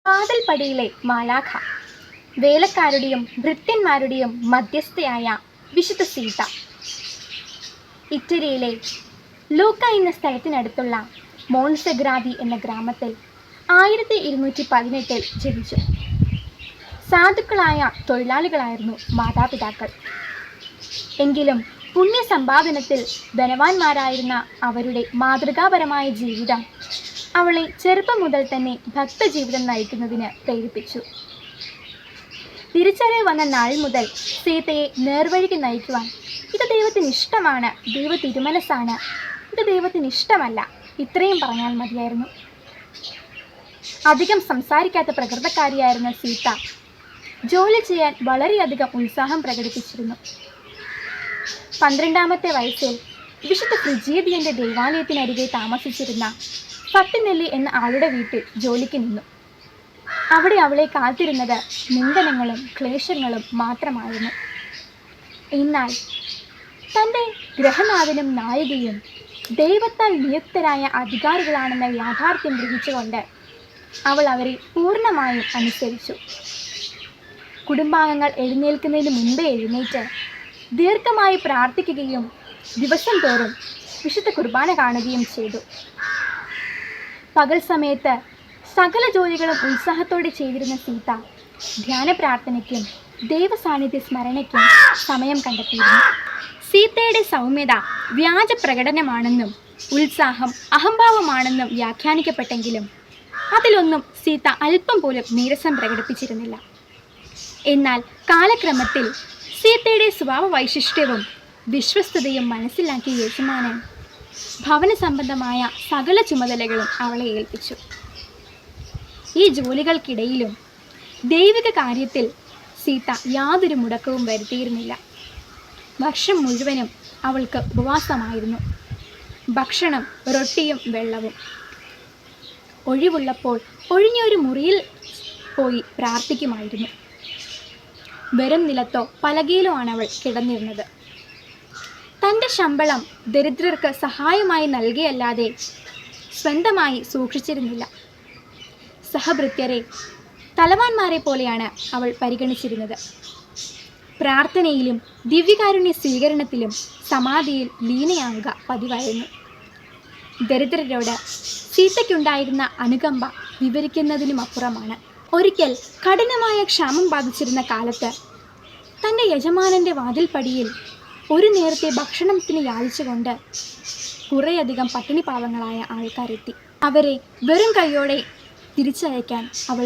വാതിൽപ്പടിയിലെ മാലാഖ, വേലക്കാരുടെയും ഭൃത്യന്മാരുടെയും മധ്യസ്ഥയായ വിശുദ്ധ സീത. ഇറ്റലിയിലെ ലൂക്ക എന്ന സ്ഥലത്തിനടുത്തുള്ള മോൺസെഗ്രാതി എന്ന ഗ്രാമത്തിൽ 1218 ജനിച്ചു. സാധുക്കളായ തൊഴിലാളികളായിരുന്നു മാതാപിതാക്കൾ. എങ്കിലും പുണ്യസമ്പാദനത്തിൽ ധനവാന്മാരായിരുന്ന അവരുടെ മാതൃകാപരമായ ജീവിതം അവളെ ചെറുപ്പം മുതൽ തന്നെ ഭക്തജീവിതം നയിക്കുന്നതിന് പ്രേരിപ്പിച്ചു. തിരിച്ചറിവ് വന്ന നാൾ മുതൽ സീതയെ നേർവഴിക്ക് നയിക്കുവാൻ ഇത് ദൈവത്തിന് ഇഷ്ടമാണ്, ദൈവ തിരുമനസ്സാണ്, ഇത് ദൈവത്തിന് ഇഷ്ടമല്ല, ഇത്രയും പറഞ്ഞാൽ മതിയായിരുന്നു. അധികം സംസാരിക്കാത്ത പ്രകൃതക്കാരിയായിരുന്ന സീത ജോലി ചെയ്യാൻ വളരെയധികം ഉത്സാഹം പ്രകടിപ്പിച്ചിരുന്നു. 12ാമത്തെ വയസ്സിൽ വിശുദ്ധ ഫ്രിജീദിയന്റെ ദേവാലയത്തിനരികെ താമസിച്ചിരുന്ന പട്ടിനെല്ലി എന്ന ആളുടെ വീട്ടിൽ ജോലിക്ക് നിന്നു. അവിടെ അവളെ കാത്തിരുന്നത് നിന്ദനങ്ങളും ക്ലേശങ്ങളും മാത്രമായിരുന്നു. എന്നാൽ തൻ്റെ ഗ്രഹനാഥനും നായികയും ദൈവത്താൽ നിയുക്തരായ അധികാരികളാണെന്ന യാഥാർത്ഥ്യം ഗ്രഹിച്ചുകൊണ്ട് അവൾ അവരെ പൂർണ്ണമായും അനുസരിച്ചു. കുടുംബാംഗങ്ങൾ എഴുന്നേൽക്കുന്നതിന് മുമ്പേ എഴുന്നേറ്റ് ദീർഘമായി പ്രാർത്ഥിക്കുകയും ദിവസം തോറും വിശുദ്ധ കുർബാന കാണുകയും ചെയ്തു. പകൽ സമയത്ത് സകല ജോലികളും ഉത്സാഹത്തോടെ ചെയ്തിരുന്ന സീത ധ്യാന പ്രാർത്ഥനയ്ക്കും ദൈവസാന്നിധ്യ സ്മരണയ്ക്കും സമയം കണ്ടെത്തിയിരുന്നു. സീതയുടെ സൗമ്യത വ്യാജ പ്രകടനമാണെന്നും ഉത്സാഹം അഹംഭാവമാണെന്നും വ്യാഖ്യാനിക്കപ്പെട്ടെങ്കിലും അതിലൊന്നും സീത അല്പം പോലും നീരസം പ്രകടിപ്പിച്ചിരുന്നില്ല. എന്നാൽ കാലക്രമത്തിൽ സീതയുടെ സ്വഭാവ വൈശിഷ്ട്യവും വിശ്വസ്തതയും മനസ്സിലാക്കിയ യജമാനൻ ഭവന സംബന്ധമായ സകല ചുമതലകളും അവളെ ഏൽപ്പിച്ചു. ഈ ജോലികൾക്കിടയിലും ദൈവിക കാര്യത്തിൽ സീത യാതൊരു മുടക്കവും വരുത്തിയിരുന്നില്ല. വർഷം മുഴുവനും അവൾക്ക് ഉപവാസമായിരുന്നു. ഭക്ഷണം റൊട്ടിയും വെള്ളവും. ഒഴിവുള്ളപ്പോൾ ഒഴിഞ്ഞൊരു മുറിയിൽ പോയി പ്രാർത്ഥിക്കുമായിരുന്നു. വെറും നിലത്തോ പലകയിലോ ആണ് അവൾ കിടന്നിരുന്നത്. തൻ്റെ ശമ്പളം ദരിദ്രർക്ക് സഹായമായി നൽകിയല്ലാതെ സ്വന്തമായി സൂക്ഷിച്ചിരുന്നില്ല. സഹഭൃത്യരെ തലവാന്മാരെ പോലെയാണ് അവൾ പരിഗണിച്ചിരുന്നത്. പ്രാർത്ഥനയിലും ദിവ്യകാരുണ്യ സ്വീകരണത്തിലും സമാധിയിൽ ലീനയാവുക പതിവായിരുന്നു. ദരിദ്രരോട് സീതയ്ക്കുണ്ടായിരുന്ന അനുകമ്പ വിവരിക്കുന്നതിനുമപ്പുറമാണ്. ഒരിക്കൽ കഠിനമായ ക്ഷാമം ബാധിച്ചിരുന്ന കാലത്ത് തൻ്റെ യജമാനൻ്റെ വാതിൽപ്പടിയിൽ ഒരു നേരത്തെ ഭക്ഷണത്തിന് യാചിച്ചുകൊണ്ട് കുറേയധികം പട്ടിണി പാവങ്ങളായ ആൾക്കാരെത്തി. അവരെ വെറും കൈയോടെ തിരിച്ചയക്കാൻ അവൾ